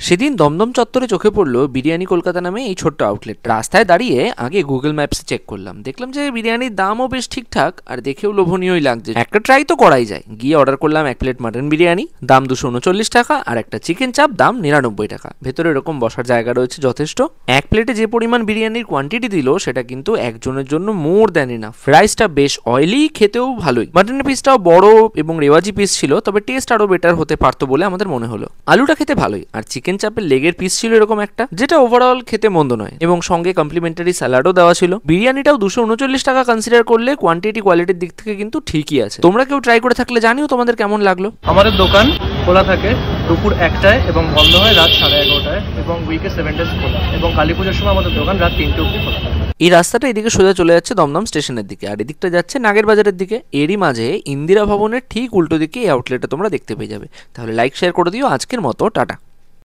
সেদিন দমদম চত্বরে চোখে পড়লো বিরিয়ানি কলকাতা নামে এই ছোট্ট আউটলেট। রাস্তায় দাঁড়িয়ে আগে গুগল ম্যাপসে চেক করলাম, দেখলাম যে বিরিয়ানির দামও বেশ ঠিকঠাক আর দেখেও লোভনীয়ই লাগছে। একটা ট্রাই তো করাই যায়। গিয়ে অর্ডার করলাম 1 প্লেট মাটন বিরিয়ানি, দাম 239 টাকা, আর একটা চিকেন চাপ, দাম 99 টাকা। ভেতরে এরকম বসার জায়গা রয়েছে যথেষ্ট। 1 প্লেটে যে পরিমাণ বিরিয়ানির কোয়ান্টিটি দিল সেটা কিন্তু একজনের জন্য মোর দ্যান ইনাফ। রাইসটা বেশ অয়েলি, খেতেও ভালোই। মাটনের পিসটাও বড় এবং রেওয়াজি পিস ছিল, তবে টেস্ট আরো বেটার হতে পারতো বলে আমাদের মনে হলো। আলুটা খেতে ভালোই, আর চিকেন চাপের লেগের পিস ছিল এরকম একটা, যেটা ওভারঅল খেতে মন্দ নয়, এবং সঙ্গে কমপ্লিমেন্টারি স্যালাডও দেওয়া ছিল। বিরিয়ানিটাও 239 টাকা কনসিডার করলে কোয়ান্টিটি কোয়ালিটির দিক থেকে কিন্তু ঠিকই আছে। তোমরা কেউ ট্রাই করে থাকলে জানিও তোমাদের কেমন লাগলো। আমাদের দোকান খোলা থাকে দুপুর 1টায় এবং বন্ধ হয় রাত 11:30টায়, এবং উইকে 7 ডেজ খোলা, এবং কালী পুজোর সময় আমাদের দোকান রাত 3টে অবধি খোলা। এই রাস্তাটা এদিকে সোজা চলে যাচ্ছে দমদম স্টেশনের দিকে, আর এদিকটা যাচ্ছে নাগের বাজারের দিকে। এরই মাঝে ইন্দিরা ভবনের ঠিক উল্টো দিকে এই আউটলেটটা তোমরা দেখতে পেয়ে যাবে। তাহলে লাইক শেয়ার করে দিও। আজকের মতো টাটা।